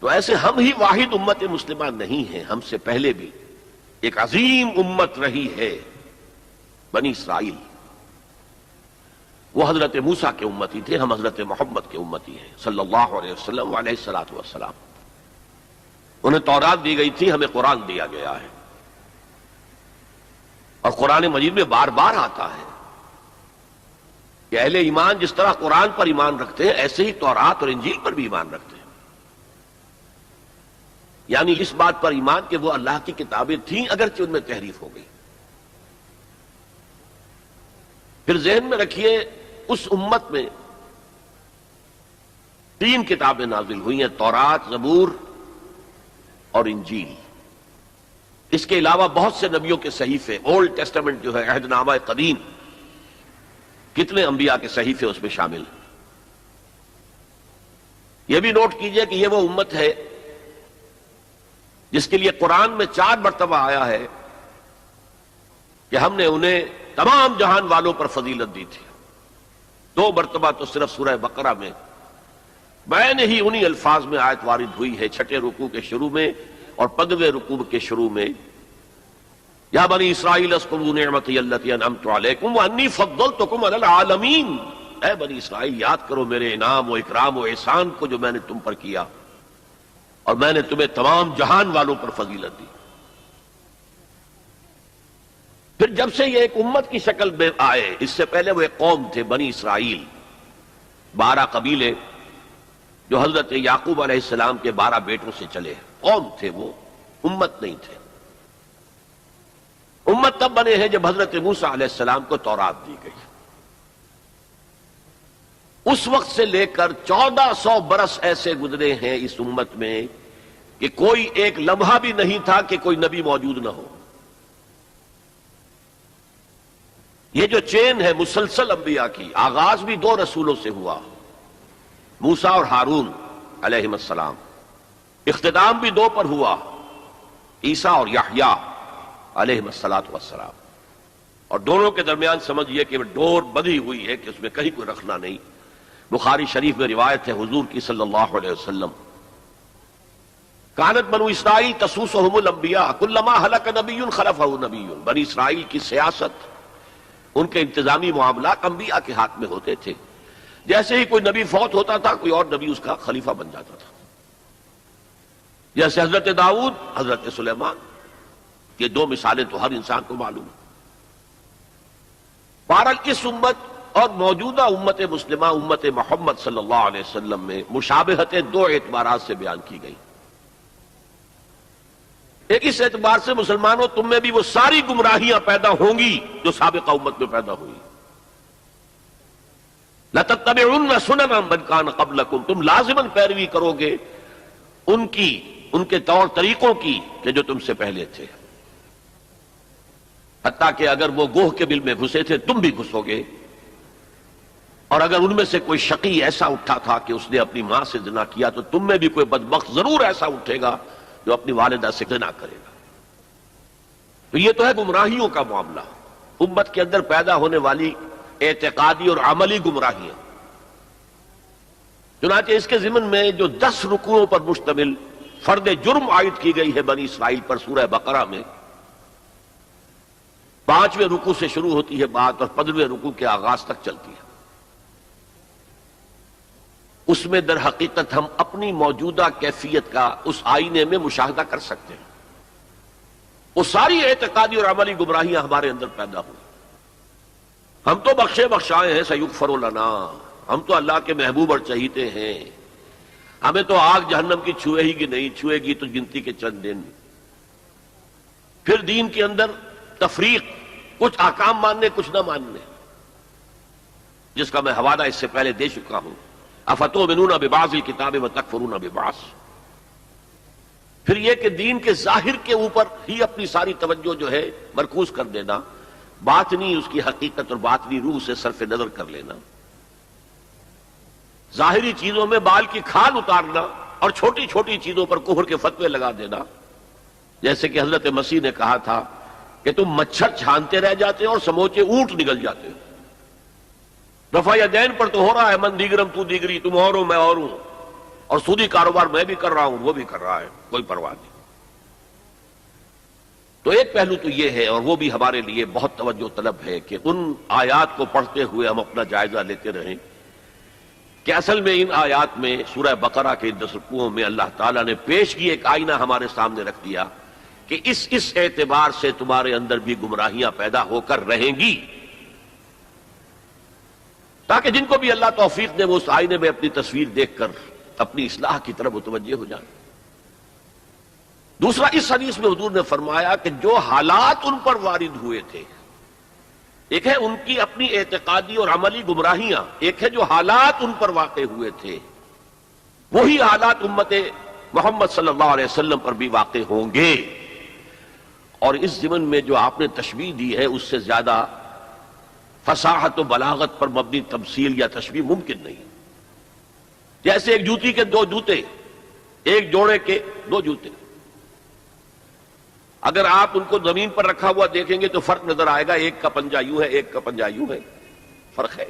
تو ایسے ہم ہی واحد امت مسلمہ نہیں ہیں، ہم سے پہلے بھی ایک عظیم امت رہی ہے بنی اسرائیل. وہ حضرت موسیٰ کے امتی تھے، ہم حضرت محمد کے امتی ہیں صلی اللہ علیہ وسلم علیہ الصلوۃ والسلام. انہیں تورات دی گئی تھی، ہمیں قرآن دیا گیا ہے. اور قرآن مجید میں بار بار آتا ہے کہ اہل ایمان جس طرح قرآن پر ایمان رکھتے ہیں ایسے ہی تورات اور انجیل پر بھی ایمان رکھتے ہیں. یعنی اس بات پر ایمان کہ وہ اللہ کی کتابیں تھیں اگرچہ ان میں تحریف ہو گئی. پھر ذہن میں رکھیے اس امت میں 3 کتابیں نازل ہوئی ہیں، تورات، زبور اور انجیل. اس کے علاوہ بہت سے نبیوں کے صحیفے، اولڈ ٹیسٹمنٹ جو ہے عہد نامہ قدیم، کتنے انبیاء کے صحیفے اس میں شامل ہیں. یہ بھی نوٹ کیجئے کہ یہ وہ امت ہے جس کے لیے قرآن میں 4 مرتبہ آیا ہے کہ ہم نے انہیں تمام جہان والوں پر فضیلت دی تھی. 2 مرتبہ تو صرف سورہ بقرہ میں نے ہی انہی الفاظ میں آیت وارد ہوئی ہے، 6 رکوع کے شروع میں اور 15ویں رکوع کے شروع میں، یا بنی اسرائیل اذکروا نعمتی التی انعمت علیکم وانی فضلتکم علی العالمین. اے بنی اسرائیل یاد کرو میرے انعام و اکرام و احسان کو جو میں نے تم پر کیا، اور میں نے تمہیں تمام جہان والوں پر فضیلت دی. پھر جب سے یہ ایک امت کی شکل میں آئے، اس سے پہلے وہ ایک قوم تھے بنی اسرائیل، 12 قبیلے جو حضرت یعقوب علیہ السلام کے 12 بیٹوں سے چلے. قوم تھے وہ، امت نہیں تھے. امت تب بنے ہیں جب حضرت موسیٰ علیہ السلام کو تورات دی گئی. اس وقت سے لے کر 1400 برس ایسے گزرے ہیں اس امت میں کہ کوئی ایک لمحہ بھی نہیں تھا کہ کوئی نبی موجود نہ ہو. یہ جو چین ہے مسلسل انبیاء کی، آغاز بھی 2 رسولوں سے ہوا، موسیٰ اور ہارون علیہ السلام. اختتام بھی 2 پر ہوا، عیسیٰ اور یحییٰ علیہ السلام. اور دونوں کے درمیان سمجھئے کہ وہ ڈور بندھی ہوئی ہے کہ اس میں کہیں کوئی رکھنا نہیں. بخاری شریف میں روایت ہے حضور کی صلی اللہ علیہ وسلم، کانت بنو اسرائیل تسوسہم الانبیاء کلما ہلک نبی خلفہ نبی. بنی اسرائیل کی سیاست، ان کے انتظامی معاملات انبیاء کے ہاتھ میں ہوتے تھے. جیسے ہی کوئی نبی فوت ہوتا تھا کوئی اور نبی اس کا خلیفہ بن جاتا تھا. جیسے حضرت داؤد، حضرت سلیمان، یہ 2 مثالیں تو ہر انسان کو معلوم ہیں. بہرحال اس امت اور موجودہ امت مسلمہ امت محمد صلی اللہ علیہ وسلم میں مشابہتیں 2 اعتبارات سے بیان کی گئی. ایک اس اعتبار سے مسلمانوں تم میں بھی وہ ساری گمراہیاں پیدا ہوں گی جو سابقہ امت میں پیدا ہوئی. لَتَتَّبِعُنَّ سُنَنَ مَنْ كَانَ قَبْلَكُمْ، تم لازماً پیروی کرو گے ان کے طور طریقوں کی کہ جو تم سے پہلے تھے. حتیٰ کہ اگر وہ گوہ کے بل میں گھسے تھے تم بھی گھسو گے. اور اگر ان میں سے کوئی شقی ایسا اٹھا تھا کہ اس نے اپنی ماں سے زنا کیا تو تم میں بھی کوئی بدبخت ضرور ایسا اٹھے گا جو اپنی والدہ سے زنا کرے گا. تو یہ تو ہے گمراہیوں کا معاملہ، امت کے اندر پیدا ہونے والی اعتقادی اور عملی گمراہیاں. چنانچہ اس کے ضمن میں جو 10 رکوعوں پر مشتمل فرد جرم عائد کی گئی ہے بنی اسرائیل پر سورہ بقرہ میں، 5ویں رکوع سے شروع ہوتی ہے بات اور 15ویں رکوع کے آغاز تک چلتی ہے. اس میں در حقیقت ہم اپنی موجودہ کیفیت کا اس آئینے میں مشاہدہ کر سکتے ہیں. وہ ساری اعتقادی اور عملی گمراہیاں ہمارے اندر پیدا ہوئی. ہم تو بخشے بخشائے ہیں، سیغفر لنا، ہم تو اللہ کے محبوب اور چہیتے ہیں، ہمیں تو آگ جہنم کی چھوئے ہی گی نہیں، چھوئے گی تو گنتی کے چند دن. پھر دین کے اندر تفریق، کچھ احکام ماننے کچھ نہ ماننے، جس کا میں حوالہ اس سے پہلے دے چکا ہوں. افتؤمنون ببعض الکتاب وتکفرون ببعض. پھر یہ کہ دین کے ظاہر کے اوپر ہی اپنی ساری توجہ جو ہے مرکوز کر دینا، باطنی اس کی حقیقت اور باطنی روح سے صرف نظر کر لینا، ظاہری چیزوں میں بال کی کھال اتارنا اور چھوٹی چھوٹی چیزوں پر کفر کے فتوے لگا دینا. جیسے کہ حضرت مسیح نے کہا تھا کہ تم مچھر چھانتے رہ جاتے اور سموچے اونٹ نکل جاتے ہو. رفع یدین پر تو ہو رہا ہے من دیگرم تو دیگری، تم اور ہو میں اور ہوں، اور سودی کاروبار میں بھی کر رہا ہوں، وہ بھی کر رہا ہے، کوئی پرواہ نہیں۔ تو ایک پہلو تو یہ ہے، اور وہ بھی ہمارے لیے بہت توجہ طلب ہے کہ ان آیات کو پڑھتے ہوئے ہم اپنا جائزہ لیتے رہیں کہ اصل میں ان آیات میں سورہ بقرہ کے 10 رکوعوں میں اللہ تعالیٰ نے پیش کی ایک آئینہ ہمارے سامنے رکھ دیا کہ اس اعتبار سے تمہارے اندر بھی گمراہیاں پیدا ہو کر رہیں گی، تاکہ جن کو بھی اللہ توفیق دے وہ اس آئینے میں اپنی تصویر دیکھ کر اپنی اصلاح کی طرف متوجہ ہو جائیں۔ دوسرا، اس حدیث میں حضور نے فرمایا کہ جو حالات ان پر وارد ہوئے تھے، ایک ہے ان کی اپنی اعتقادی اور عملی گمراہیاں، ایک ہے جو حالات ان پر واقع ہوئے تھے، وہی حالات امت محمد صلی اللہ علیہ وسلم پر بھی واقع ہوں گے۔ اور اس ضمن میں جو آپ نے تشبیہ دی ہے اس سے زیادہ فصاحت و بلاغت پر مبنی تمثیل یا تشبیہ ممکن نہیں۔ جیسے ایک جوتی کے دو جوتے، ایک جوڑے کے دو جوتے، اگر آپ ان کو زمین پر رکھا ہوا دیکھیں گے تو فرق نظر آئے گا، ایک کا پنجہ یوں ہے، ایک کا پنجہ یوں ہے، فرق ہے۔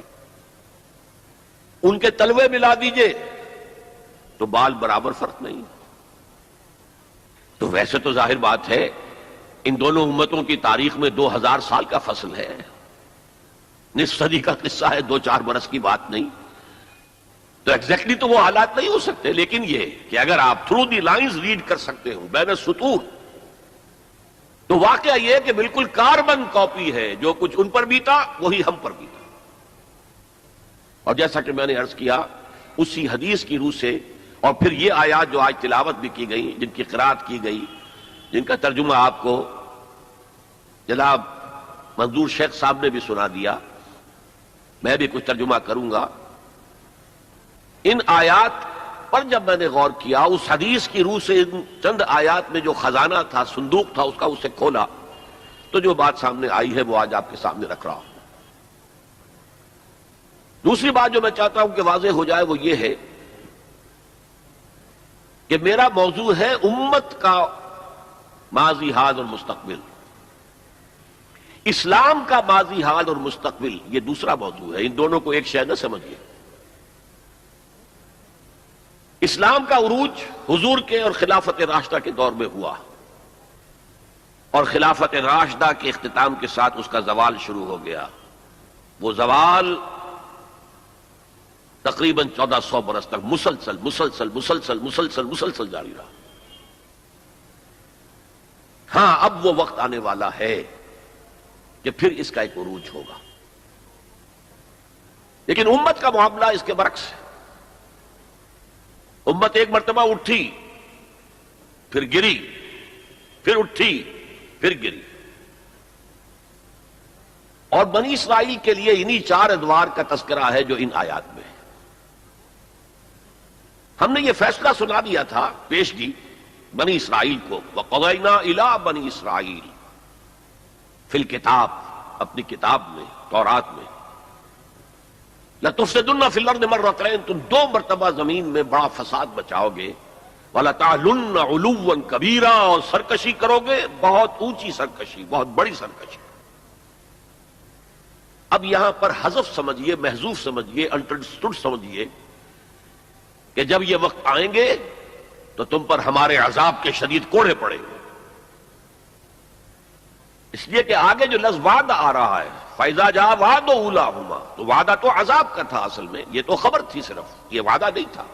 ان کے تلوے ملا دیجئے تو بال برابر، فرق نہیں۔ تو ویسے تو ظاہر بات ہے ان دونوں امتوں کی تاریخ میں 2000 سال کا فصل ہے، نصف صدی کا قصہ ہے، 2-4 برس کی بات نہیں۔ تو ایگزیکٹلی تو وہ حالات نہیں ہو سکتے، لیکن یہ کہ اگر آپ تھرو دی لائنز ریڈ کر سکتے ہو، بین السطور، تو واقعہ یہ کہ بالکل کاربن کاپی ہے، جو کچھ ان پر بیتا وہی ہم پر بیتا۔ اور جیسا کہ میں نے عرض کیا، اسی حدیث کی روح سے، اور پھر یہ آیات جو آج تلاوت بھی کی گئی، جن کی قرات کی گئی، جن کا ترجمہ آپ کو جناب منظور شیخ صاحب نے بھی سنا دیا، میں بھی کچھ ترجمہ کروں گا۔ ان آیات پر جب میں نے غور کیا، اس حدیث کی روح سے ان چند آیات میں جو خزانہ تھا، صندوق تھا، اس کا اسے کھولا تو جو بات سامنے آئی ہے وہ آج آپ کے سامنے رکھ رہا ہوں۔ دوسری بات جو میں چاہتا ہوں کہ واضح ہو جائے وہ یہ ہے کہ میرا موضوع ہے امت کا ماضی حال اور مستقبل۔ اسلام کا ماضی حال اور مستقبل یہ دوسرا موضوع ہے، ان دونوں کو ایک شے نہ سمجھیے۔ اسلام کا عروج حضور کے اور خلافت راشدہ کے دور میں ہوا، اور خلافت راشدہ کے اختتام کے ساتھ اس کا زوال شروع ہو گیا۔ وہ زوال تقریباً 1400 برس تک مسلسل مسلسل مسلسل مسلسل مسلسل جاری رہا۔ ہاں، اب وہ وقت آنے والا ہے کہ پھر اس کا ایک عروج ہوگا، لیکن امت کا معاملہ اس کے برعکس ہے۔ امت ایک مرتبہ اٹھی، پھر گری، پھر اٹھی، پھر گری۔ اور بنی اسرائیل کے لیے انہی 4 ادوار کا تذکرہ ہے جو ان آیات میں ہے۔ ہم نے یہ فیصلہ سنا دیا تھا، پیش کی بنی اسرائیل کو، وَقَضَيْنَا إِلَىٰ بَنِي إِسْرَائِيلَ فِي الْكِتَابِ، اپنی کتاب میں، تورات میں، لَتُفْسِدُنَّ فِي الْأَرْضِ مَرَّتَيْنِ، تم 2 مرتبہ زمین میں بڑا فساد بچاؤ گے، وَلَتَعْلُنَّ عُلُوًّا كَبِيرًا، اور سرکشی کرو گے، بہت اونچی سرکشی، بہت بڑی سرکشی۔ اب یہاں پر حذف سمجھیے، محذوف سمجھیے، انڈرسٹوڈ سمجھیے کہ جب یہ وقت آئیں گے تو تم پر ہمارے عذاب کے شدید کوڑے پڑیں گے۔ اس لیے کہ آگے جو لفظ وعدہ آ رہا ہے، فَإِذَا جَاءَ وَعْدُ أُولَاهُمَا، تو وعدہ تو عذاب کا تھا، اصل میں یہ تو خبر تھی، صرف یہ وعدہ نہیں تھا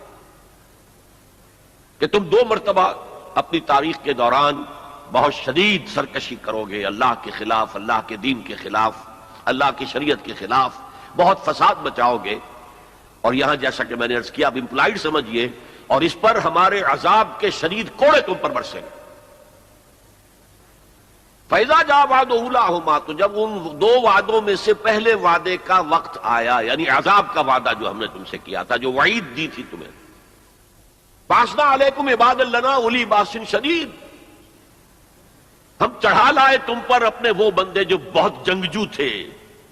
کہ تم 2 مرتبہ اپنی تاریخ کے دوران بہت شدید سرکشی کرو گے، اللہ کے خلاف، اللہ کے دین کے خلاف، اللہ کی شریعت کے خلاف بہت فساد بچاؤ گے۔ اور یہاں جیسا کہ میں نے عرض کیا، اب امپلائڈ سمجھیے، اور اس پر ہمارے عذاب کے شدید کوڑے تم پر برسیں گے۔ فَإِذَا جَاءَ وَعْدُ أُولَاهُمَا، تو جب ان 2 وعدوں میں سے پہلے وعدے کا وقت آیا، یعنی عذاب کا وعدہ جو ہم نے تم سے کیا تھا، جو وعید دی تھی تمہیں، بَعَثْنَا عَلَيْكُمْ عِبَادًا لَنَا أُولِي بَأْسٍ شَدِيدٍ، ہم چڑھا لائے تم پر اپنے وہ بندے جو بہت جنگجو تھے،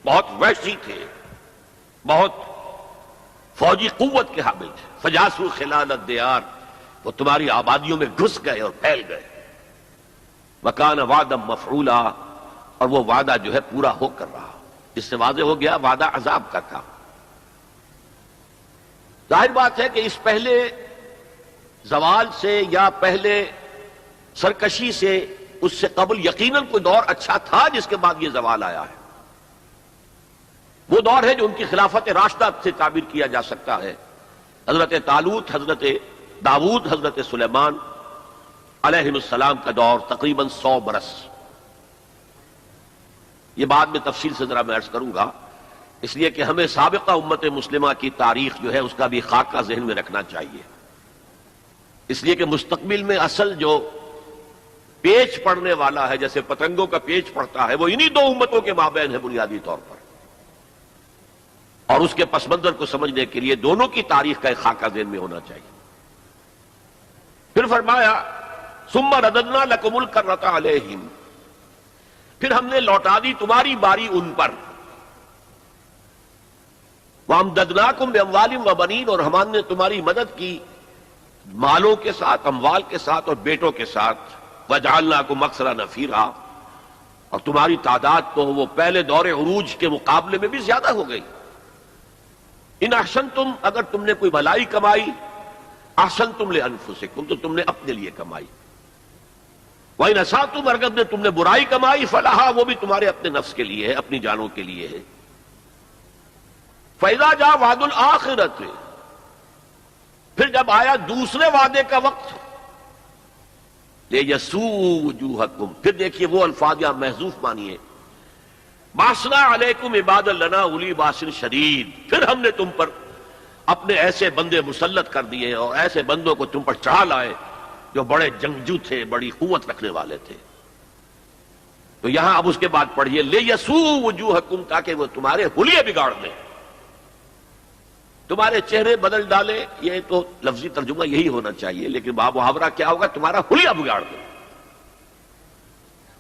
بہت وحشی تھے، بہت فوجی قوت کے حامل تھے۔ فجاسوا خلال الدیار، وہ تمہاری آبادیوں میں گھس گئے اور پھیل گئے۔ وکان وعدا مفعولا، اور وہ وعدہ جو ہے پورا ہو کر رہا۔ اس سے واضح ہو گیا وعدہ عذاب کا تھا۔ ظاہر بات ہے کہ اس پہلے زوال سے یا پہلے سرکشی سے اس سے قبل یقیناً کوئی دور اچھا تھا جس کے بعد یہ زوال آیا ہے. وہ دور ہے جو ان کی خلافت راشدہ سے تعبیر کیا جا سکتا ہے. حضرت طالوت، حضرت داؤد، حضرت سلیمان علیہ السلام کا دور تقریباً 100 برس. یہ بعد میں تفصیل سے ذرا میں عرض کروں گا، اس لیے کہ ہمیں سابقہ امت مسلمہ کی تاریخ جو ہے اس کا بھی خاکہ ذہن میں رکھنا چاہیے، اس لیے کہ مستقبل میں اصل جو پیچ پڑنے والا ہے، جیسے پتنگوں کا پیچ پڑتا ہے، وہ انہی دو امتوں کے مابین ہے بنیادی طور پر. اور اس کے پس منظر کو سمجھنے کے لیے دونوں کی تاریخ کا ایک خاکہ ذہن میں ہونا چاہیے. پھر فرمایا ثم رددنا لکم الکرۃ علیہم، پھر ہم نے لوٹا دی تمہاری باری ان پر. وامددناکم باموال وبنین، اور ہم نے تمہاری مدد کی مالوں کے ساتھ، اموال کے ساتھ اور بیٹوں کے ساتھ. وجعلناکم اکثر نفیرا، اور تمہاری تعداد تو وہ پہلے دور عروج کے مقابلے میں بھی زیادہ ہو گئی. ان احسنتم، اگر تم نے کوئی بھلائی کمائی، احسنتم لانفسکم، تو تم نے اپنے لیے کمائی. وَإِنْ أَسَأْتُمْ، اگر تم نے برائی کمائی، فَلَهَا، وہ بھی تمہارے اپنے نفس کے لیے ہے، اپنی جانوں کے لیے ہے. فَإِذَا جَاءَ وَعْدُ الْآخِرَةِ، پھر جب آیا دوسرے وعدے کا وقت، لِيَسُوءُ وُجُوهَكُمْ، پھر دیکھیے وہ الفاظ یہاں محذوف مانیے. بَعَثْنَا عَلَيْكُمْ عِبَادًا لَنَا أُولِي بَأْسٍ شَدِيدٍ، پھر ہم نے تم پر اپنے ایسے بندے مسلط کر دیے اور ایسے بندوں کو تم پر چڑھا لائے جو بڑے جنگجو تھے، بڑی قوت رکھنے والے تھے. تو یہاں اب اس کے بعد پڑھیے لِيَسُوءُ وُجُوهَكُمْ، تاکہ وہ تمہارے حلیے بگاڑ دیں، تمہارے چہرے بدل ڈالے. یہ تو لفظی ترجمہ یہی ہونا چاہیے، لیکن باب محاورہ کیا ہوگا؟ تمہارا حلیہ بگاڑ دیں.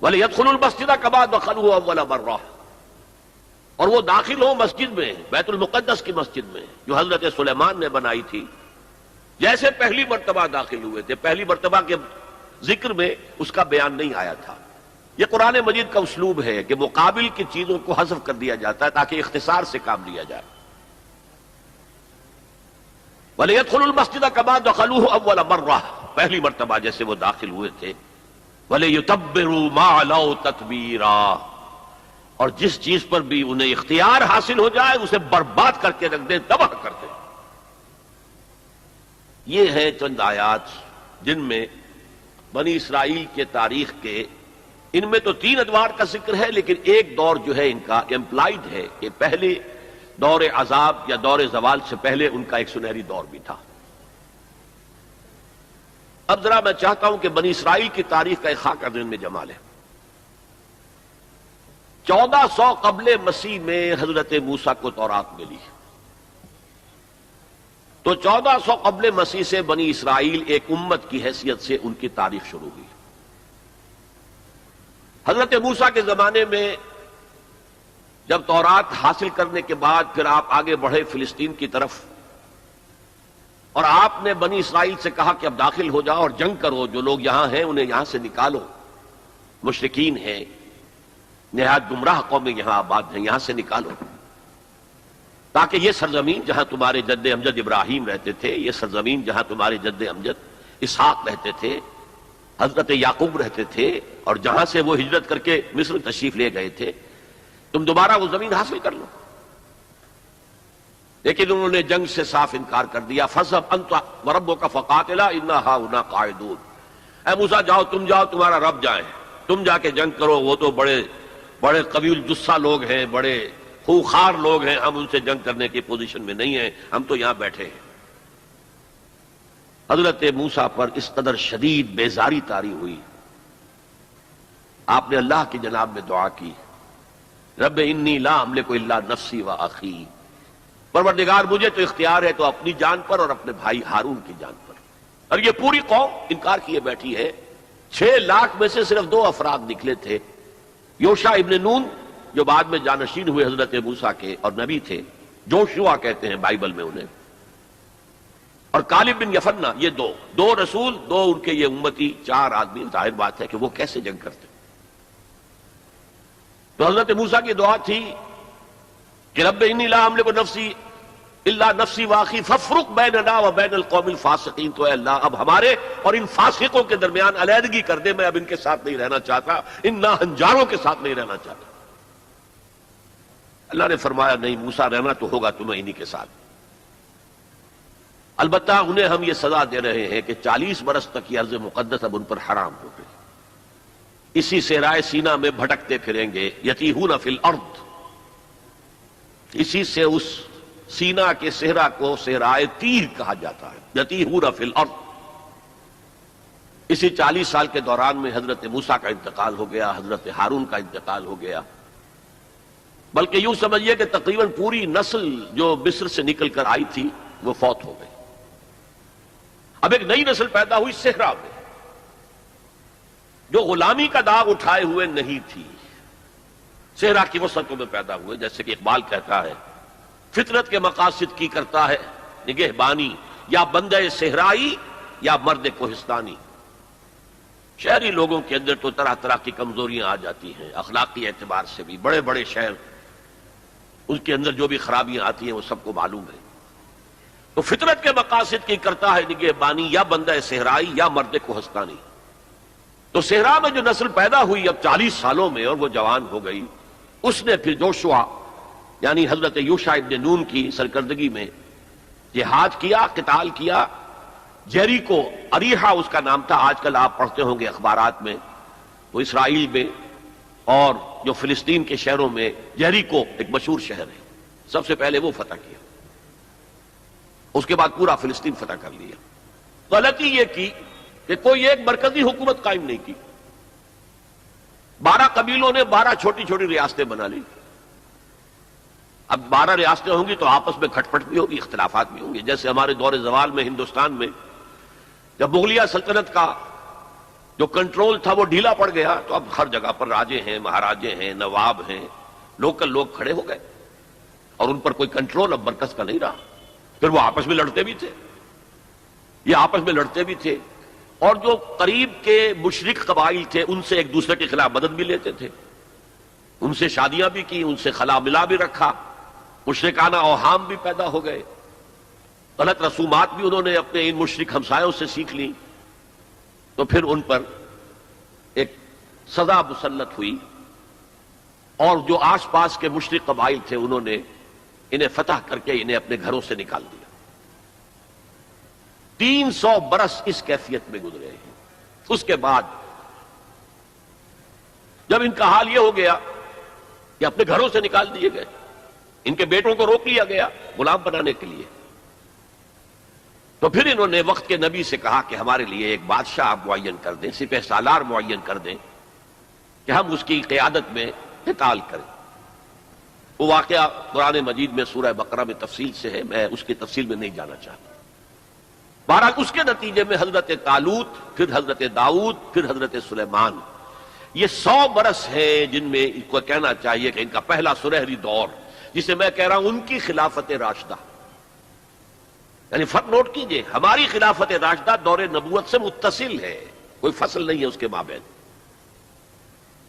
وَلِيَدْخُلُوا الْمَسْجِدَ كَمَا دَخَلُوهُ أَوَّلَ مَرَّةٍ، اور وہ داخل ہوں مسجد میں، بیت المقدس کی مسجد میں جو حضرت سلیمان نے بنائی تھی، جیسے پہلی مرتبہ داخل ہوئے تھے. پہلی مرتبہ کے ذکر میں اس کا بیان نہیں آیا تھا. یہ قرآن مجید کا اسلوب ہے کہ مقابل کی چیزوں کو حذف کر دیا جاتا ہے تاکہ اختصار سے کام لیا جائے. وَلِيَدْخُلُوا الْمَسْجِدَ كَمَا دَخَلُوهُ أَوَّلَ مَرَّةٍ، پہلی مرتبہ جیسے وہ داخل ہوئے تھے. وَلِيُتَبِّرُوا مَا عَلَوْا تَتْبِيرًا، اور جس چیز پر بھی انہیں اختیار حاصل ہو جائے اسے برباد کر کے رکھ دیں، تباہ کر دیں. یہ ہے چند آیات جن میں بنی اسرائیل کے تاریخ کے، ان میں تو 3 ادوار کا ذکر ہے، لیکن ایک دور جو ہے ان کا امپلائڈ ہے کہ پہلے دور عذاب یا دور زوال سے پہلے ان کا ایک سنہری دور بھی تھا. اب ذرا میں چاہتا ہوں کہ بنی اسرائیل کی تاریخ کا ایک خاکہ ذہن میں جما لیں. 1400 قبل مسیح میں حضرت موسیٰ کو تورات ملی، تو 1400 قبل مسیح سے بنی اسرائیل ایک امت کی حیثیت سے ان کی تاریخ شروع ہوئی. حضرت موسیٰ کے زمانے میں جب تورات حاصل کرنے کے بعد پھر آپ آگے بڑھے فلسطین کی طرف، اور آپ نے بنی اسرائیل سے کہا کہ اب داخل ہو جاؤ اور جنگ کرو، جو لوگ یہاں ہیں انہیں یہاں سے نکالو، مشرکین ہیں، نہایت گمراہ قومیں یہاں آباد ہیں، یہاں سے نکالو، تاکہ یہ سرزمین جہاں تمہارے جد امجد ابراہیم رہتے تھے، یہ سرزمین جہاں تمہارے جد امجد اسحاق رہتے تھے، حضرت یعقوب رہتے تھے، اور جہاں سے وہ ہجرت کر کے مصر تشریف لے گئے تھے، تم دوبارہ وہ زمین حاصل کر لو. لیکن انہوں نے جنگ سے صاف انکار کر دیا. فَاذْهَبْ أَنْتَ وَرَبُّكَ فَقَاتِلَا إِنَّا هَاهُنَا قَاعِدُونَ، اے موسیٰ جاؤ، تم جاؤ، تمہارا رب جائے، تم جا کے جنگ کرو، وہ تو بڑے بڑے قوی الجثہ لوگ ہیں، بڑے خوخار لوگ ہیں، ہم ان سے جنگ کرنے کی پوزیشن میں نہیں ہیں، ہم تو یہاں بیٹھے ہیں. حضرت موسیٰ پر اس قدر شدید بیزاری طاری ہوئی، آپ نے اللہ کی جناب میں دعا کی، رب انی لا املک الا نفسی و اخی، پروردگار مجھے تو اختیار ہے تو اپنی جان پر اور اپنے بھائی ہارون کی جان پر. اور یہ پوری قوم انکار کیے بیٹھی ہے. 6 لاکھ میں سے صرف 2 افراد نکلے تھے، یوشع ابن نون جو بعد میں جانشین ہوئے حضرت موسیٰ کے اور نبی تھے، جوشوا کہتے ہیں بائبل میں انہیں، اور کالب بن یفنہ، یہ دو رسول، 2 ان کے یہ امتی، 4 آدمی. ظاہر بات ہے کہ وہ کیسے جنگ کرتے. تو حضرت موسیٰ کی دعا تھی کہ رب انی لا املک نفسی الا نفسی واخی فافرق بیننا و بین القوم الفاسقین، تو اے اللہ اب ہمارے اور ان فاسقوں کے درمیان علیحدگی کر دے، میں اب ان کے ساتھ نہیں رہنا چاہتا، ان ناہنجاروں کے ساتھ نہیں رہنا چاہتا۔ اللہ نے فرمایا نہیں موسیٰ، رہنا تو ہوگا تمہیں انہی کے ساتھ، البتہ انہیں ہم یہ سزا دے رہے ہیں کہ 40 برس تک یہ ارض مقدس اب ان پر حرام ہو گئی، اسی صحرائے سینا میں بھٹکتے پھریں گے، یتیہون فی الارض، اسی سے اس سینا کے صحرا کو صحرائے تیر کہا جاتا ہے، یتیہون فی الارض۔ اسی 40 سال کے دوران میں حضرت موسیٰ کا انتقال ہو گیا، حضرت ہارون کا انتقال ہو گیا، بلکہ یوں سمجھیے کہ تقریباً پوری نسل جو مصر سے نکل کر آئی تھی وہ فوت ہو گئی۔ اب ایک نئی نسل پیدا ہوئی صحرا میں، جو غلامی کا داغ اٹھائے ہوئے نہیں تھی، صحرا کی وسعتوں میں پیدا ہوئے۔ جیسے کہ اقبال کہتا ہے فطرت کے مقاصد کی کرتا ہے نگہبانی، یا بندہ صحرائی یا مرد کوہستانی۔ شہری لوگوں کے اندر تو طرح طرح کی کمزوریاں آ جاتی ہیں، اخلاقی اعتبار سے بھی بڑے بڑے شہر ان کے اندر جو بھی خرابیاں آتی ہیں وہ سب کو معلوم ہے۔ تو فطرت کے مقاصد کی کرتا ہے نگہبانی، یا بندہ صحرائی یا مرد کوہستانی۔ تو صحرا میں جو نسل پیدا ہوئی اب 40 سالوں میں اور وہ جوان ہو گئی، اس نے پھر جوشوا یعنی حضرت یوشع ابن نون کی سرکردگی میں جہاد کیا، قتال کیا۔ جیریکو، اریحا اس کا نام تھا، آج کل آپ پڑھتے ہوں گے اخبارات میں، وہ اسرائیل میں اور جو فلسطین کے شہروں میں جیریکو ایک مشہور شہر ہے، سب سے پہلے وہ فتح کیا، اس کے بعد پورا فلسطین فتح کر لیا۔ غلطی یہ کی کہ کوئی ایک مرکزی حکومت قائم نہیں کی، 12 قبیلوں نے 12 چھوٹی چھوٹی ریاستیں بنا لی۔ اب 12 ریاستیں ہوں گی تو آپس میں کھٹ پٹ بھی ہوگی، اختلافات بھی ہوں گے۔ جیسے ہمارے دور زوال میں ہندوستان میں جب مغلیہ سلطنت کا جو کنٹرول تھا وہ ڈھیلا پڑ گیا، تو اب ہر جگہ پر راجے ہیں، مہاراجے ہیں، نواب ہیں، لوکل لوگ کھڑے ہو گئے اور ان پر کوئی کنٹرول اب مرکز کا نہیں رہا۔ پھر وہ آپس میں لڑتے بھی تھے، یہ آپس میں لڑتے بھی تھے، اور جو قریب کے مشرک قبائل تھے ان سے ایک دوسرے کے خلاف مدد بھی لیتے تھے، ان سے شادیاں بھی کی، ان سے خلا ملا بھی رکھا، مشرکانہ اوہام بھی پیدا ہو گئے، غلط رسومات بھی انہوں نے اپنے ان مشرک ہمسایوں سے سیکھ لی۔ تو پھر ان پر ایک سزا مسلط ہوئی، اور جو آس پاس کے مشرک قبائل تھے انہوں نے انہیں فتح کر کے انہیں اپنے گھروں سے نکال دیا۔ 300 برس اس کیفیت میں گزرے ہیں۔ اس کے بعد جب ان کا حال یہ ہو گیا کہ اپنے گھروں سے نکال دیے گئے، ان کے بیٹوں کو روک لیا گیا غلام بنانے کے لیے، تو پھر انہوں نے وقت کے نبی سے کہا کہ ہمارے لیے ایک بادشاہ آپ معین کر دیں، سپہ سالار معین کر دیں کہ ہم اس کی قیادت میں قتال کریں۔ وہ واقعہ قرآن مجید میں سورہ بقرہ میں تفصیل سے ہے، میں اس کی تفصیل میں نہیں جانا چاہتا۔ بہرحال اس کے نتیجے میں حضرت طالوت، پھر حضرت داؤد، پھر حضرت سلیمان، یہ 100 برس ہیں جن میں ان کو کہنا چاہیے کہ ان کا پہلا سنہری دور، جسے میں کہہ رہا ہوں ان کی خلافت راشدہ۔ یعنی فرق نوٹ کیجئے، ہماری خلافت راشدہ دور نبوت سے متصل ہے، کوئی فصل نہیں ہے اس کے مابین،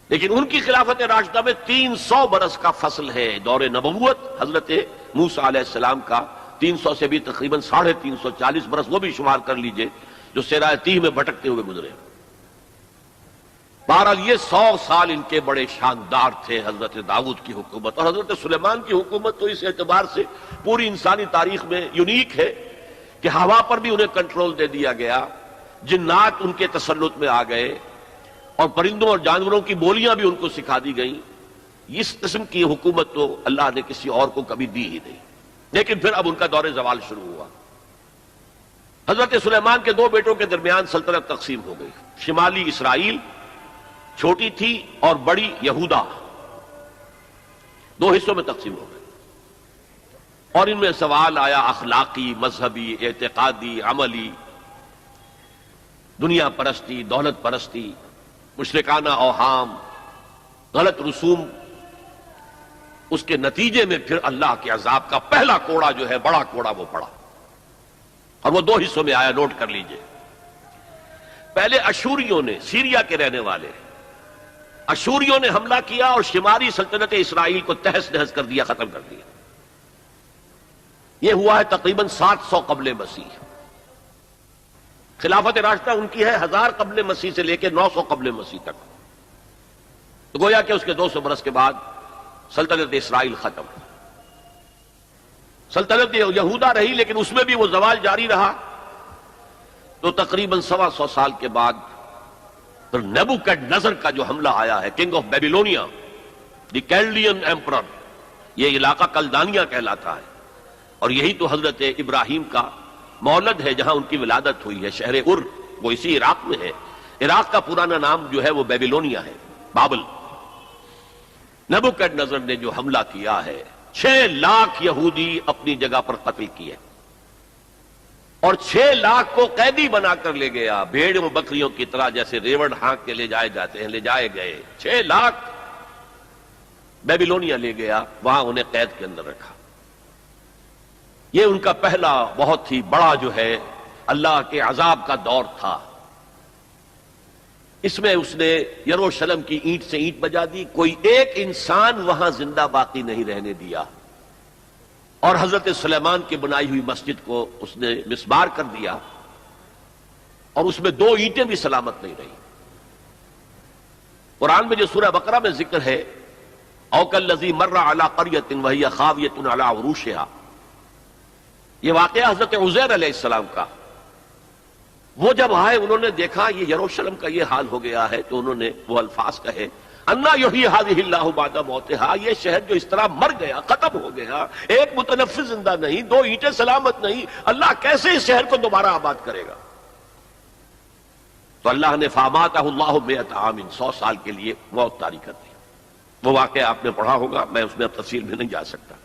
لیکن ان کی خلافت راشدہ میں 300 برس کا فصل ہے۔ دور نبوت حضرت موسیٰ علیہ السلام کا 300 سے بھی تقریباً 350 برس وہ بھی شمار کر لیجئے جو صحرائے تیہ میں بھٹکتے ہوئے گزرے۔ بہرحال یہ 100 سال ان کے بڑے شاندار تھے، حضرت داؤد کی حکومت، اور حضرت سلیمان کی حکومت تو اس اعتبار سے پوری انسانی تاریخ میں یونیک ہے کہ ہوا پر بھی انہیں کنٹرول دے دیا گیا، جنات ان کے تسلط میں آ گئے، اور پرندوں اور جانوروں کی بولیاں بھی ان کو سکھا دی گئیں۔ اس قسم کی حکومت تو اللہ نے کسی اور کو کبھی دی ہی نہیں۔ لیکن پھر اب ان کا دور زوال شروع ہوا۔ حضرت سلیمان کے 2 بیٹوں کے درمیان سلطنت تقسیم ہو گئی، شمالی اسرائیل چھوٹی تھی اور بڑی یہودا، 2 حصوں میں تقسیم ہو گئی، اور ان میں سوال آیا اخلاقی، مذہبی، اعتقادی، عملی، دنیا پرستی، دولت پرستی، مشرکانہ اوہام، غلط رسوم۔ اس کے نتیجے میں پھر اللہ کے عذاب کا پہلا کوڑا جو ہے، بڑا کوڑا، وہ پڑا، اور وہ 2 حصوں میں آیا، نوٹ کر لیجئے۔ پہلے اشوریوں نے، سیریا کے رہنے والے اشوریوں نے حملہ کیا اور شمالی سلطنت اسرائیل کو تہس نہس کر دیا، ختم کر دیا۔ یہ ہوا ہے تقریباً 700 قبل مسیح. خلافت راشدہ ان کی ہے 1000 قبل مسیح سے لے کے 900 قبل مسیح تک. تو گویا کہ اس کے 200 برس کے بعد سلطنت اسرائیل ختم. سلطنت یہودا رہی لیکن اس میں بھی وہ زوال جاری رہا. تو تقریباً 125 سال کے بعد پھر نیبوکڈنیزر کا جو حملہ آیا ہے، King of Babylonia, the Chaldean emperor, یہ علاقہ کلدانیہ کہلاتا ہے، اور یہی تو حضرت ابراہیم کا مولد ہے، جہاں ان کی ولادت ہوئی ہے، شہر ار، وہ اسی عراق میں ہے. عراق کا پرانا نام جو ہے وہ بیبیلونیا ہے، بابل. نیبوکڈنیزر نے جو حملہ کیا ہے، 6 لاکھ یہودی اپنی جگہ پر قتل کیے، اور 6 لاکھ کو قیدی بنا کر لے گیا، بھیڑ و بکریوں کی طرح جیسے ریوڑ ہانک کے لے جائے جاتے ہیں، لے جائے گئے. 6 لاکھ بیبیلونیا لے گیا، وہاں انہیں قید کے اندر رکھا. یہ ان کا پہلا بہت ہی بڑا جو ہے اللہ کے عذاب کا دور تھا. اس میں اس نے یروشلم کی اینٹ سے اینٹ بجا دی، کوئی ایک انسان وہاں زندہ باقی نہیں رہنے دیا، اور حضرت سلیمان کی بنائی ہوئی مسجد کو اس نے مسمار کر دیا، اور اس میں 2 اینٹیں بھی سلامت نہیں رہی. قرآن میں جو سورہ بقرہ میں ذکر ہے، او کالذی مر علی قریۃ وہی خاویۃ علی عروشہا، یہ واقعہ حضرت عزیر علیہ السلام کا. وہ جب آئے انہوں نے دیکھا یہ یروشلم کا یہ حال ہو گیا ہے، تو انہوں نے وہ الفاظ کہے، انا یحیی ہذہ اللہ بعد موتہا، یہ شہر جو اس طرح مر گیا، ختم ہو گیا، ایک متنفس زندہ نہیں، 2 اینٹیں سلامت نہیں، اللہ کیسے اس شہر کو دوبارہ آباد کرے گا؟ تو اللہ نے فاماتہ اللہ 100 عام، 100 سال کے لیے موت طاری کر دی. وہ واقعہ آپ نے پڑھا ہوگا، میں اس میں اب تفصیل میں نہیں جا سکتا.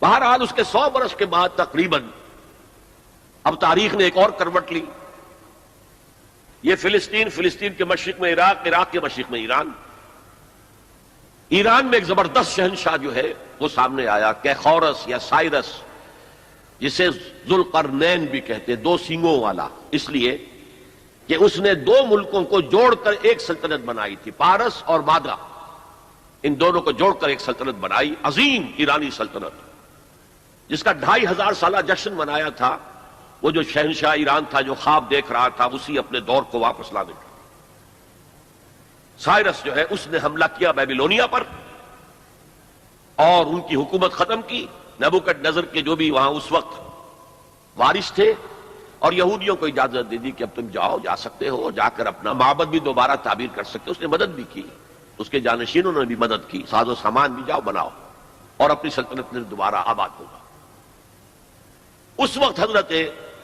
بہرحال اس کے 100 برس کے بعد تقریباً اب تاریخ نے ایک اور کروٹ لی. یہ فلسطین کے مشرق میں عراق، عراق کے مشرق میں ایران. ایران میں ایک زبردست شہنشاہ جو ہے وہ سامنے آیا، کیخورس یا سائرس، جسے ذوالقرنین بھی کہتے، 2 سینگوں والا، اس لیے کہ اس نے 2 ملکوں کو جوڑ کر ایک سلطنت بنائی تھی، پارس اور مادہ. ان دونوں کو جوڑ کر ایک سلطنت بنائی، عظیم ایرانی سلطنت، جس کا 2500 سالہ جشن منایا تھا. وہ جو شہنشاہ ایران تھا جو خواب دیکھ رہا تھا اسی اپنے دور کو واپس لانے کا. سائرس جو ہے اس نے حملہ کیا بیبیلونیا پر اور ان کی حکومت ختم کی. نیبوکڈنیزر کے جو بھی وہاں اس وقت وارث تھے، اور یہودیوں کو اجازت دے دی کہ اب تم جاؤ، جا سکتے ہو، جا کر اپنا معبد بھی دوبارہ تعمیر کر سکتے. اس نے مدد بھی کی، اس کے جانشینوں نے بھی مدد کی، ساز و سامان بھی جاؤ بناؤ، اور اپنی سلطنت میں دوبارہ آباد ہوگا. اس وقت حضرت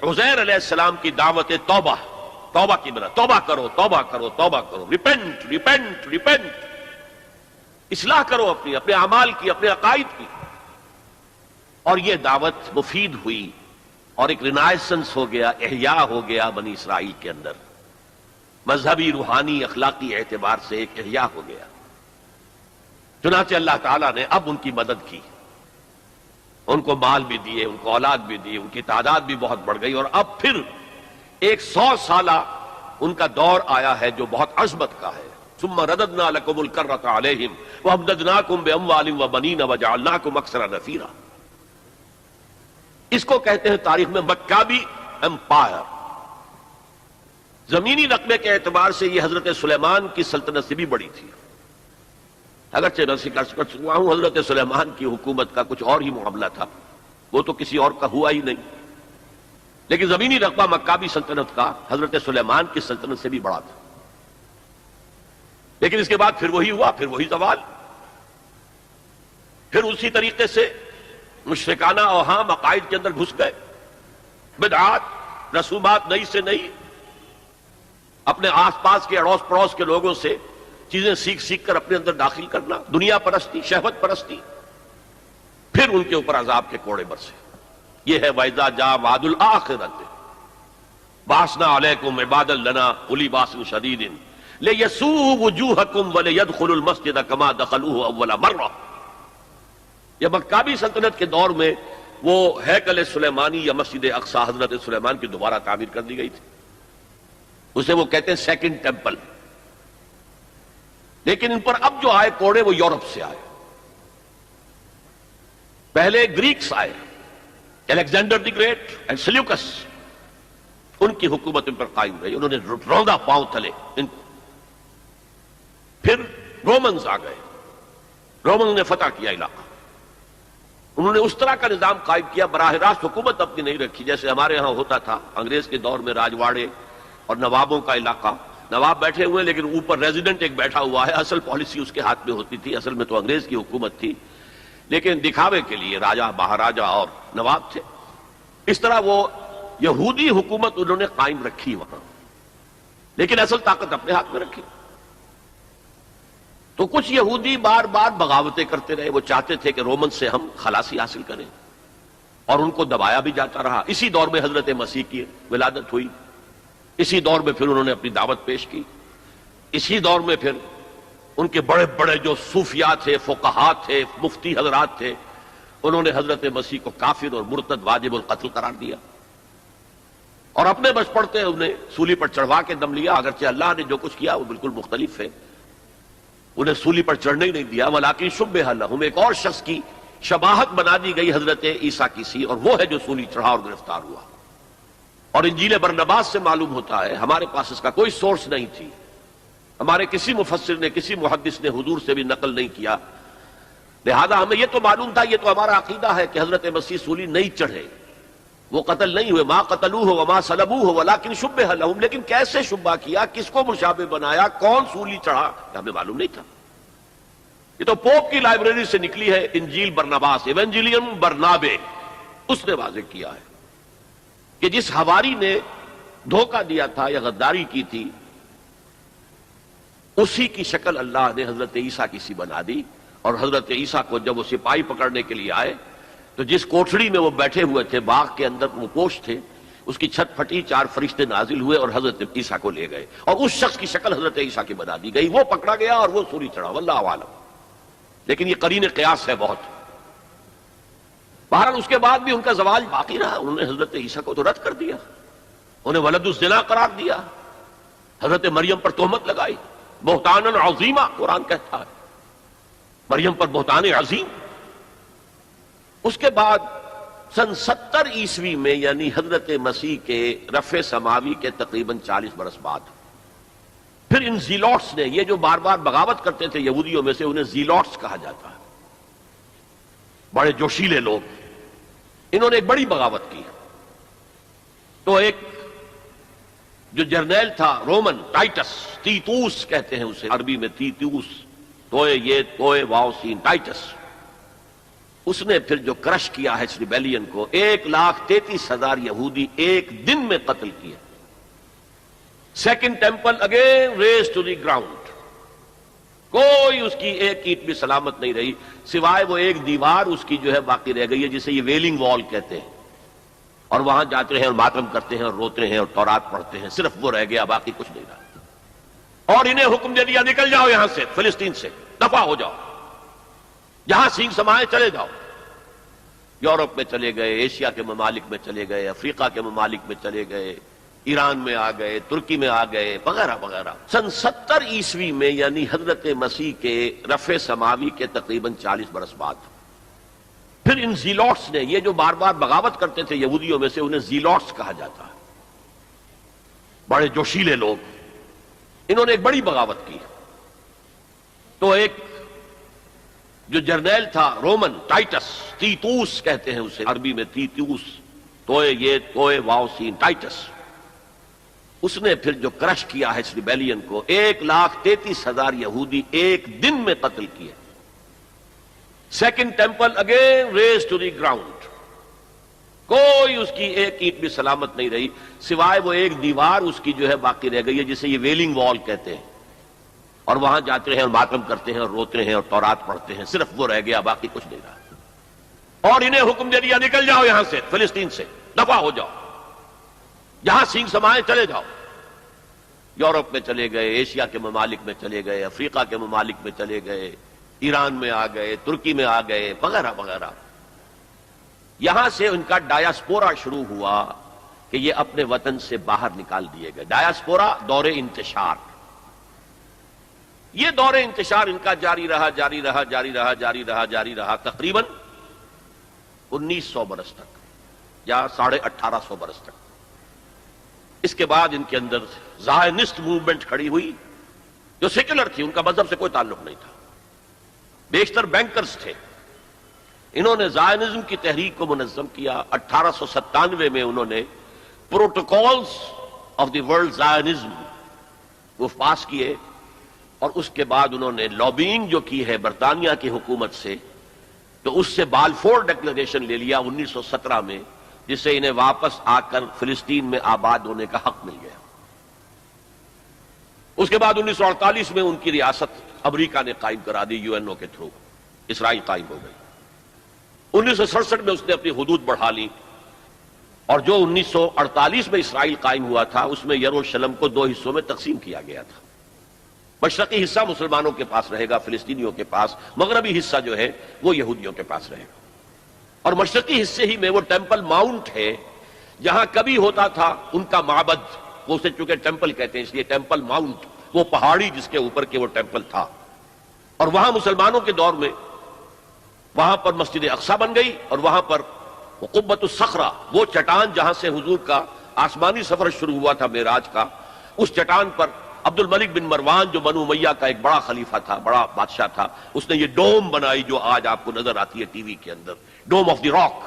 عزیر علیہ السلام کی دعوت توبہ کی بنا، توبہ کرو، توبہ کرو، توبہ کرو، ریپینٹ ریپینٹ ریپینٹ، اصلاح کرو اپنے اعمال کی، اپنے عقائد کی. اور یہ دعوت مفید ہوئی، اور ایک رینائسنس ہو گیا، احیاء ہو گیا بنی اسرائیل کے اندر، مذہبی، روحانی، اخلاقی اعتبار سے ایک احیاء ہو گیا. چنانچہ اللہ تعالیٰ نے اب ان کی مدد کی، ان کو مال بھی دیے، ان کو اولاد بھی دی، ان کی تعداد بھی بہت بڑھ گئی. اور اب پھر ایک 100 سالہ ان کا دور آیا ہے جو بہت عظمت کا ہے. ثم رددنا لكم الكرة عليهم وامددناكم باموال وبنين وجعلناكم اكثر نفيرا. اس کو کہتے ہیں تاریخ میں مکابی امپائر. زمینی رقبے کے اعتبار سے یہ حضرت سلیمان کی سلطنت سے بھی بڑی تھی. اگرچہ میں ذکر کر چکا ہوں حضرت سلیمان کی حکومت کا کچھ اور ہی معاملہ تھا، وہ تو کسی اور کا ہوا ہی نہیں، لیکن زمینی رقبہ مکابی سلطنت کا حضرت سلیمان کی سلطنت سے بھی بڑا تھا. لیکن اس کے بعد پھر وہی ہوا، پھر وہی زوال، پھر اسی طریقے سے مشرکانہ اوہام عقائد کے اندر گھس گئے، بدعات، رسومات نئی سے نئی، اپنے آس پاس کے اڑوس پڑوس کے لوگوں سے چیزیں سیکھ کر اپنے اندر داخل کرنا، دنیا پرستی، شہوت پرستی. پھر ان کے اوپر عذاب کے کوڑے برسے. یہ ہے وَإِذَا جَاءَ وَعْدُ الْآخِرَةِ بَعَثْنَا عَلَيْكُمْ عِبَادًا لَنَا أُولِي بَأْسٍ شَدِيدٍ لِيَسُوءُوا وُجُوهَكُمْ وَلِيَدْخُلُوا الْمَسْجِدَ كَمَا دَخَلُوهُ أَوَّلَ مَرَّةٍ. یہ مکابی سلطنت کے دور میں وہ ہیکل سلیمانی یا مسجد اقصی حضرت سلیمان کی دوبارہ تعمیر کر دی گئی تھی. اسے وہ کہتے ہیں سیکنڈ ٹیمپل. لیکن ان پر اب جو آئے کوڑے وہ یورپ سے آئے. پہلے گریکس آئے، Alexander the Great and Seleucus, ان کی حکومت ان پر قائم رہی، انہوں نے روندا پاؤں تلے ان کو۔ پھر رومنز آ گئے، رومنز نے فتح کیا علاقہ، انہوں نے اس طرح کا نظام قائم کیا، براہ راست حکومت اپنی نہیں رکھی جیسے ہمارے ہاں ہوتا تھا انگریز کے دور میں، راجواڑے اور نوابوں کا علاقہ، نواب بیٹھے ہوئے لیکن اوپر ریزیڈنٹ ایک بیٹھا ہوا ہے، اصل پالیسی اس کے ہاتھ میں ہوتی تھی، اصل میں تو انگریز کی حکومت تھی لیکن دکھاوے کے لیے راجا مہاراجا اور نواب تھے۔ اس طرح وہ یہودی حکومت انہوں نے قائم رکھی وہاں، لیکن اصل طاقت اپنے ہاتھ میں رکھی۔ تو کچھ یہودی بار بار بغاوتیں کرتے رہے، وہ چاہتے تھے کہ رومن سے ہم خلاصی حاصل کریں، اور ان کو دبایا بھی جاتا رہا۔ اسی دور میں حضرت مسیح کی ولادت ہوئی، اسی دور میں پھر انہوں نے اپنی دعوت پیش کی، اسی دور میں پھر ان کے بڑے بڑے جو صوفیاء تھے، فقہاء تھے، مفتی حضرات تھے، انہوں نے حضرت مسیح کو کافر اور مرتد واجب القتل قرار دیا، اور اپنے بس پڑتے انہیں سولی پر چڑھوا کے دم لیا۔ اگرچہ اللہ نے جو کچھ کیا وہ بالکل مختلف ہے، انہیں سولی پر چڑھنے ہی نہیں دیا، ولیکن شبہ لہم، ایک اور شخص کی شباہت بنا دی گئی حضرت عیسیٰ کی سی، اور وہ ہے جو سولی چڑھا اور گرفتار ہوا۔ اور انجیل برنباس سے معلوم ہوتا ہے، ہمارے پاس اس کا کوئی سورس نہیں تھی، ہمارے کسی مفسر نے، کسی محدث نے حضور سے بھی نقل نہیں کیا، لہذا ہمیں یہ تو معلوم تھا، یہ تو ہمارا عقیدہ ہے کہ حضرت مسیح سولی نہیں چڑھے، وہ قتل نہیں ہوئے، ما قتلوہ وما صلبوہ ولکن شبہ لہم، لیکن کیسے شبہ کیا، کس کو مشابہ بنایا، کون سولی چڑھا، یہ ہمیں معلوم نہیں تھا۔ یہ تو پوپ کی لائبریری سے نکلی ہے انجیل برنباس، ایونجیلیم برنابے، اس نے واضح کیا ہے کہ جس حواری نے دھوکہ دیا تھا یا غداری کی تھی، اسی کی شکل اللہ نے حضرت عیسیٰ کی سی بنا دی، اور حضرت عیسیٰ کو جب وہ سپاہی پکڑنے کے لیے آئے تو جس کوٹھڑی میں وہ بیٹھے ہوئے تھے، باغ کے اندر وہ پوش تھے، اس کی چھت پھٹی، 4 فرشتے نازل ہوئے اور حضرت عیسیٰ کو لے گئے، اور اس شخص کی شکل حضرت عیسیٰ کی بنا دی گئی، وہ پکڑا گیا اور وہ سولی چڑھا، واللہ اعلم۔ لیکن یہ قرین قیاس ہے بہت۔ بہرحال اس کے بعد بھی ان کا زوال باقی رہا، انہوں نے حضرت عیسیٰ کو تو رد کر دیا، انہیں ولد الزنا قرار دیا، حضرت مریم پر تہمت لگائی، بہتان عظیمہ قرآن کہتا ہے، مریم پر بہتان عظیم۔ اس کے بعد سن 70 عیسوی میں، یعنی حضرت مسیح کے رفع سماوی کے تقریباً 40 برس بعد، پھر ان زیلوٹس نے، یہ جو بار بار بغاوت کرتے تھے یہودیوں میں سے، انہیں زیلوٹس کہا جاتا ہے، بڑے جوشیلے لوگ، انہوں نے ایک بڑی بغاوت کی۔ تو ایک جو جرنیل تھا رومن، ٹائٹس، تیتوس کہتے ہیں اسے عربی میں، تیتوس، توئے واو سین، ٹائٹس، اس نے پھر جو کرش کیا ہے اس ریبیلین کو، 1,33,000 یہودی ایک دن میں قتل کیے۔ Second temple again razed to the ground, کوئی اس کی ایک اینٹ بھی سلامت نہیں رہی، سوائے وہ ایک دیوار اس کی جو ہے باقی رہ گئی ہے، جسے یہ ویلنگ وال کہتے ہیں، اور وہاں جاتے ہیں اور ماتم کرتے ہیں اور روتے ہیں اور تورات پڑھتے ہیں، صرف وہ رہ گیا، باقی کچھ نہیں رہا۔ اور انہیں حکم دے دیا نکل جاؤ یہاں سے، فلسطین سے دفع ہو جاؤ، جہاں سینگ سمائے چلے جاؤ۔ یورپ میں چلے گئے، ایشیا کے ممالک میں چلے گئے، افریقہ کے ممالک میں چلے گئے، ایران میں آ گئے، ترکی میں آ گئے، وغیرہ وغیرہ۔ سن 70 عیسوی میں، یعنی حضرت مسیح کے رفع سماوی کے تقریباً 40 برس بعد، پھر ان زیلوٹس نے، یہ جو بار بار بغاوت کرتے تھے یہودیوں میں سے، انہیں زیلوٹس کہا جاتا ہے، بڑے جوشیلے لوگ، انہوں نے ایک بڑی بغاوت کی۔ تو ایک جو جرنیل تھا رومن، ٹائٹس، تیتوس کہتے ہیں اسے عربی میں، تیتوس، توئے واو سین، ٹائٹس، اس نے پھر جو کرش کیا ہے اس ریبیلین کو، 1,33,000 یہودی ایک دن میں قتل کیے۔ Second temple again razed to the ground, کوئی اس کی ایک اینٹ بھی سلامت نہیں رہی، سوائے وہ ایک دیوار اس کی جو ہے باقی رہ گئی ہے، جسے یہ ویلنگ وال کہتے ہیں، اور وہاں جاتے ہیں اور ماتم کرتے ہیں اور روتے ہیں اور تورات پڑھتے ہیں، صرف وہ رہ گیا، باقی کچھ نہیں رہا۔ اور انہیں حکم دے دیا نکل جاؤ یہاں سے، فلسطین سے دفع ہو جاؤ، جہاں سینگ سمائے چلے جاؤ۔ یورپ میں چلے گئے، ایشیا کے ممالک میں چلے گئے، افریقہ کے ممالک میں چلے گئے، ایران میں آ گئے، ترکی میں آ گئے، وغیرہ وغیرہ۔ یہاں سے ان کا ڈایاسپورا شروع ہوا کہ یہ اپنے وطن سے باہر نکال دیے گئے۔ ڈایاسپورا، دور انتشار، یہ دور انتشار ان کا جاری رہا، جاری رہا، جاری رہا، جاری رہا، جاری رہا، تقریباً 1900 برس تک یا 1850 برس تک. اس کے بعد ان کے اندر زائنسٹ موومنٹ کھڑی ہوئی جو سیکولر تھی، ان کا مذہب سے کوئی تعلق نہیں تھا، بیشتر بینکرز تھے. انہوں نے زائنزم کی تحریک کو منظم کیا. 1897 میں انہوں نے protocols of the world Zionism وہ پاس کیے، اور اس کے بعد انہوں نے لابینگ جو کی ہے برطانیہ کی حکومت سے، تو اس سے بالفور ڈکلریشن لے لیا 1917 میں، جس سے انہیں واپس آ کر فلسطین میں آباد ہونے کا حق مل گیا. اس کے بعد 1948 میں ان کی ریاست امریکہ نے قائم کرا دی یو این او کے تھرو. اسرائیل قائم ہو گئی. 1967 میں اس نے اپنی حدود بڑھا لی، اور جو 1948 میں اسرائیل قائم ہوا تھا اس میں یروشلم کو 2 حصوں میں تقسیم کیا گیا تھا. مشرقی حصہ مسلمانوں کے پاس رہے گا، فلسطینیوں کے پاس. مغربی حصہ جو ہے وہ یہودیوں کے پاس رہے گا. اور مشرقی حصے ہی میں وہ ٹیمپل ماؤنٹ ہے جہاں کبھی ہوتا تھا ان کا معبد، وہ اسے چونکہ ٹیمپل کہتے ہیں اس لیے ٹیمپل ماؤنٹ، وہ پہاڑی جس کے اوپر کے وہ ٹیمپل تھا. اور وہاں مسلمانوں کے دور میں وہاں پر مسجد اقصی بن گئی، اور وہاں پر قبۃ الصخرہ، وہ چٹان جہاں سے حضور کا آسمانی سفر شروع ہوا تھا معراج کا، اس چٹان پر عبد الملک بن مروان جو بنو امیہ کا ایک بڑا خلیفہ تھا، بڑا بادشاہ تھا، اس نے یہ ڈوم بنائی جو آج آپ کو نظر آتی ہے ٹی وی کے اندر، ڈوم آف دی راک.